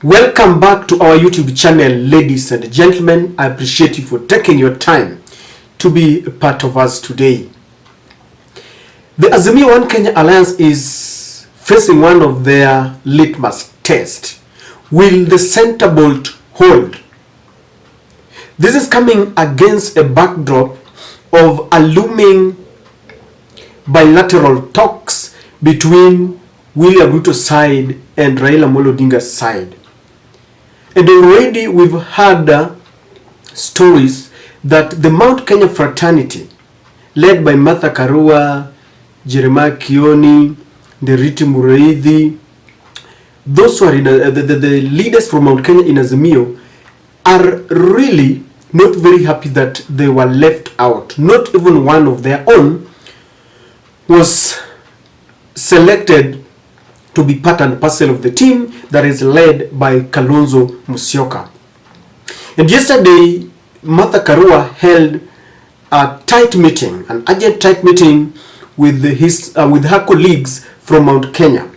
Welcome back to our YouTube channel, ladies and gentlemen. I appreciate you for taking your time to be a part of us today. The Azimio One Kenya Alliance is facing one of their litmus tests. Will the center bolt hold? This is coming against a backdrop of a looming bilateral talks between William Ruto's side and Raila Odinga's side. And already we've heard stories that the Mount Kenya fraternity, led by Martha Karua, Jeremiah Kioni, Nderiti Mureithi, those who are in the leaders from Mount Kenya in Azimio are really not very happy that they were left out. Not even one of their own was selected to be part and parcel of the team that is led by Kalonzo Musyoka. And yesterday, Martha Karua held a tight meeting, an urgent tight meeting with her colleagues from Mount Kenya.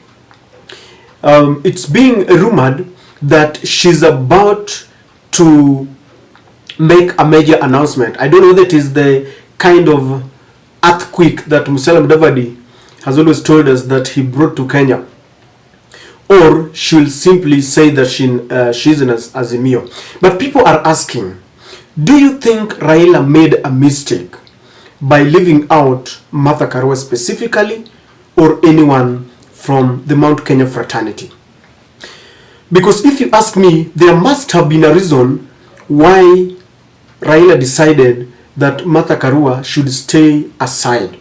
It's being rumored that she's about to make a major announcement. I don't know that is the kind of earthquake that Musalia Mudavadi has always told us that he brought to Kenya, or she'll simply say that she's in Azimio. But people are asking, do you think Raila made a mistake by leaving out Martha Karua specifically, or anyone from the Mount Kenya fraternity? Because if you ask me, there must have been a reason why Raila decided that Martha Karua should stay aside.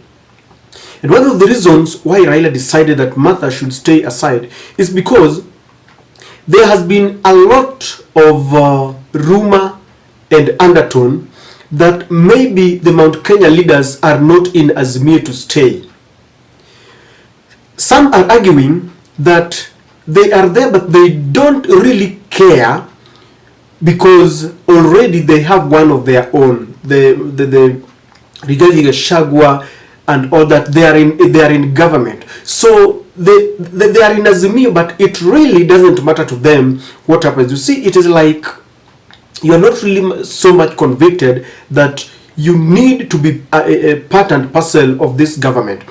And one of the reasons why Raila decided that Martha should stay aside is because there has been a lot of rumor and undertone that maybe the Mount Kenya leaders are not in Azimio to stay. Some are arguing that they are there but they don't really care because already they have one of their own. Regarding Shagwa and all that, they are in government, so they are in Azimio, but it really doesn't matter to them what happens. You see, it is like you are not really so much convicted that you need to be a part and parcel of this government.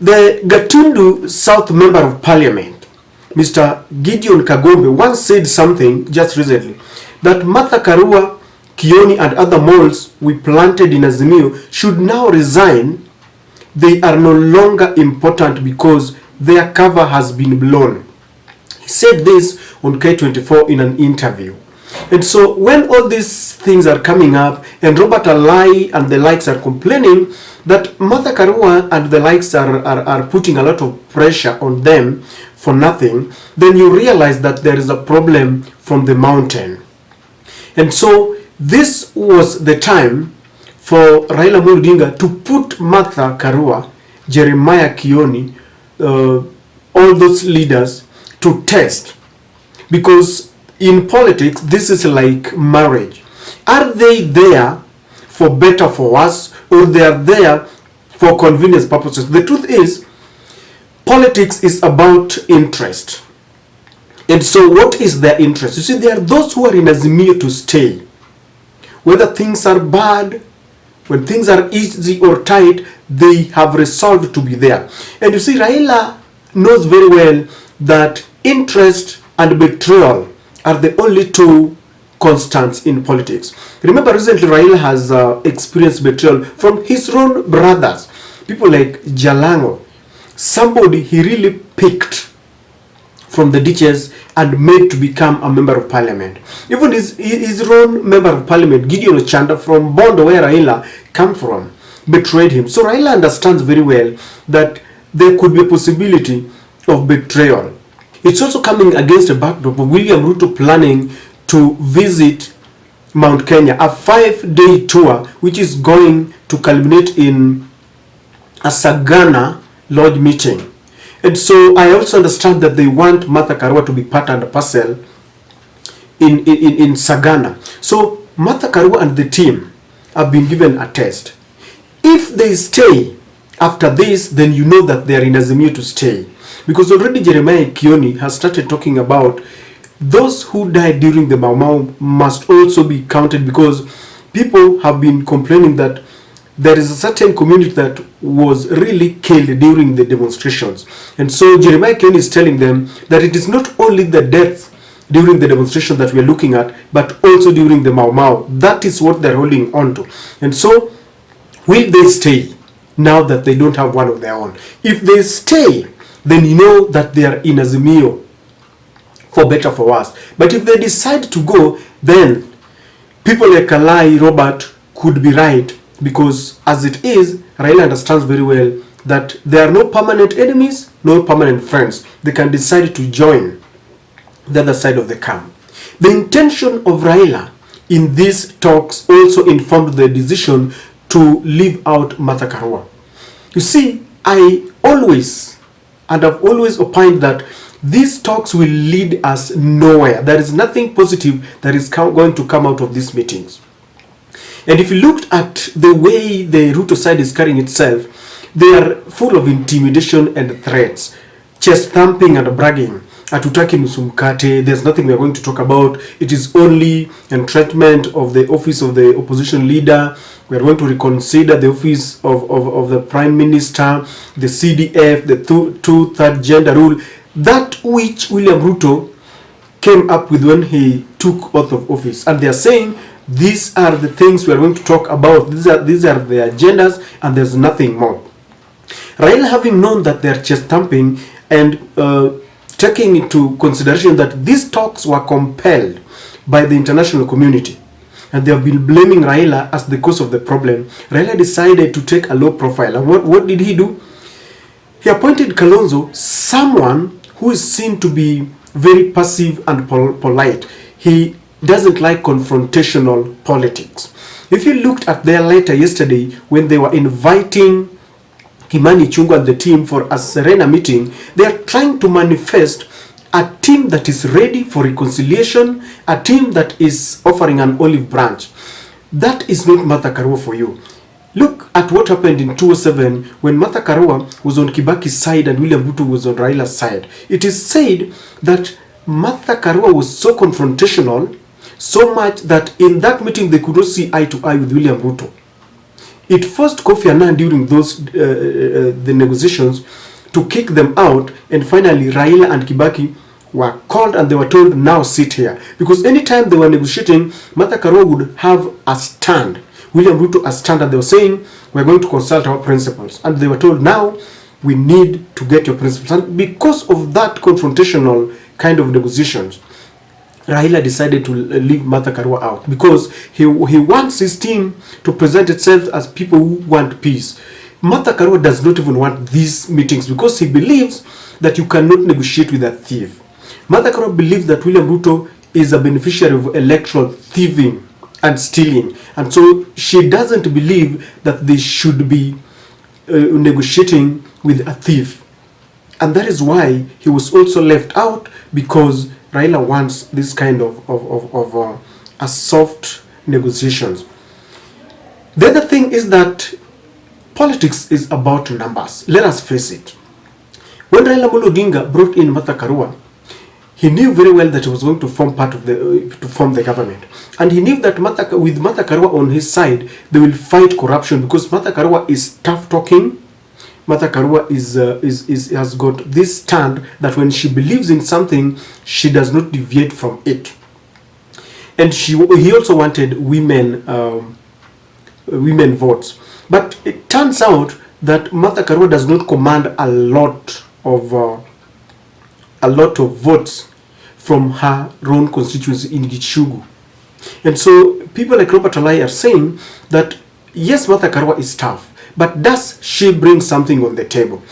The Gatundu South Member of Parliament, Mr. Gideon Kagombe, once said something just recently, that Martha Karua, Kioni and other moles we planted in Azimio should now resign. They are no longer important because their cover has been blown. He said this on K24 in an interview. And so when all these things are coming up and Robert Alai and the likes are complaining that Martha Karua and the likes are putting a lot of pressure on them for nothing, then you realize that there is a problem from the mountain. And so this was the time for Raila Odinga to put Martha Karua, Jeremiah Kioni, all those leaders to test. Because in politics, this is like marriage. Are they there for better, for worse, or they are there for convenience purposes? The truth is, politics is about interest. And so what is their interest? You see, there are those who are in Azimio to stay. Whether things are bad, when things are easy or tight, they have resolved to be there. And you see, Raila knows very well that interest and betrayal are the only two constants in politics. Remember, recently Raila has experienced betrayal from his own brothers. People like Jalango, somebody he really picked from the ditches and made to become a member of parliament. Even his own member of parliament, Gideon Ochanda from Bondo, where Raila come from, betrayed him. So Raila understands very well that there could be a possibility of betrayal. It's also coming against a backdrop of William Ruto planning to visit Mount Kenya, a 5-day tour which is going to culminate in a Sagana Lodge meeting. And so I also understand that they want Martha Karua to be part and parcel in Sagana. So Martha Karua and the team have been given a test. If they stay after this, then you know that they are in Azimio to stay. Because already Jeremiah Kioni has started talking about those who died during the Mau Mau must also be counted, because people have been complaining that there is a certain community that was really killed during the demonstrations. And so Jeremiah Ken is telling them that it is not only the deaths during the demonstration that we are looking at, but also during the Mau Mau. That is what they're holding on to. And so, will they stay now that they don't have one of their own? If they stay, then you know that they are in Azimio, for better for worse. But if they decide to go, then people like Kalai Robert could be right, because as it is, Raila understands very well that there are no permanent enemies, no permanent friends. They can decide to join the other side of the camp. The intention of Raila in these talks also informed the decision to leave out Martha Karua. You see, I always, and I've always opined that these talks will lead us nowhere. There is nothing positive that is going to come out of these meetings. And if you looked at the way the Ruto side is carrying itself, they are full of intimidation and threats, chest thumping and bragging. Hatutaki nusu mkate, there's nothing we are going to talk about. It is only entrenchment of the office of the opposition leader. We are going to reconsider the office of the prime minister, the CDF, the two-third gender rule, that which William Ruto came up with when he took oath of office. And they are saying, these are the things we are going to talk about. These are the agendas, and there's nothing more. Raila, having known that they are chest thumping and taking into consideration that these talks were compelled by the international community, and they have been blaming Raila as the cause of the problem, Raila decided to take a low profile. And what did he do? He appointed Kalonzo, someone who is seen to be very passive and polite. He doesn't like confrontational politics. If you looked at their letter yesterday, when they were inviting Kimani Ichung'wah and the team for a Serena meeting, they are trying to manifest a team that is ready for reconciliation, a team that is offering an olive branch. That is not Martha Karua for you. Look at what happened in 2007 when Martha Karua was on Kibaki's side and William Ruto was on Raila's side. It is said that Martha Karua was so confrontational, so much that in that meeting they could not see eye to eye with William Ruto. It forced Kofi Annan during those the negotiations to kick them out, and finally Raila and Kibaki were called and they were told, now sit here. Because anytime they were negotiating, Martha Karua would have a stand, William Ruto a stand, and they were saying, we're going to consult our principals. And they were told, now we need to get your principles. And because of that confrontational kind of negotiations, Raila decided to leave Martha Karua out, because he wants his team to present itself as people who want peace. Martha Karua does not even want these meetings, because he believes that you cannot negotiate with a thief. Martha Karua believes that William Ruto is a beneficiary of electoral thieving and stealing, and so she doesn't believe that they should be negotiating with a thief. And that is why he was also left out, because Raila wants this kind of a soft negotiations. The other thing is that politics is about numbers. Let us face it. When Raila Odinga brought in Martha Karua, he knew very well that he was going to form the government, and he knew that with Martha Karua on his side, they will fight corruption, because Martha Karua is tough talking. Martha Karua has got this stand that when she believes in something, she does not deviate from it. And he also wanted women votes. But it turns out that Martha Karua does not command a lot of votes from her own constituency in Gichugu. And so people like Robert Alai are saying that yes, Martha Karua is tough, but does she bring something on the table?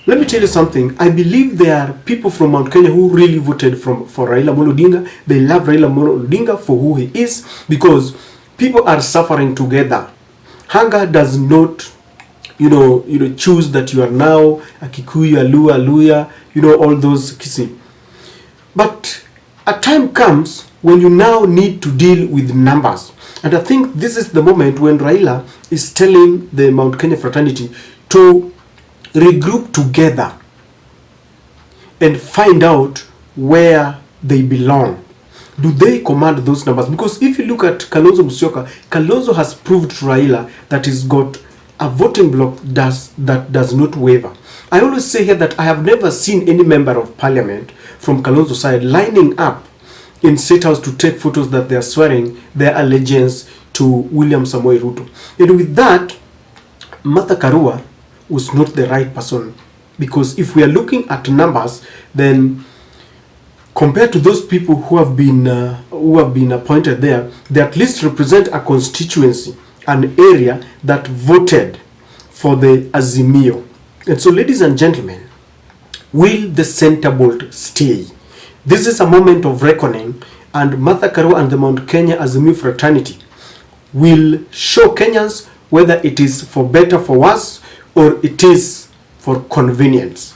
Let me tell you something. I believe there are people from Mount Kenya who really voted for Raila Odinga. They love Raila Odinga for who he is, because people are suffering together. Hunger does not, choose that you are now a Kikuyu, a Luya, all those kissing. But a time comes when you now need to deal with numbers. And I think this is the moment when Raila is telling the Mount Kenya fraternity to regroup together and find out where they belong? Do they command those numbers? Because if you look at Kalonzo Musyoka, Kalonzo has proved to Raila that he's got a voting bloc that does not waver. I always say here that I have never seen any member of parliament from Kalonzo's side lining up in State House to take photos that they are swearing their allegiance to William Samoei Ruto. And with that, Martha Karua was not the right person, because if we are looking at numbers, then compared to those people who have been appointed there, they at least represent a constituency, an area that voted for the Azimio. And so, ladies and gentlemen, will the center bolt stay? This is a moment of reckoning, and Martha Karua and the Mount Kenya Azimio fraternity will show Kenyans whether it is for better, for worse, or it is for convenience.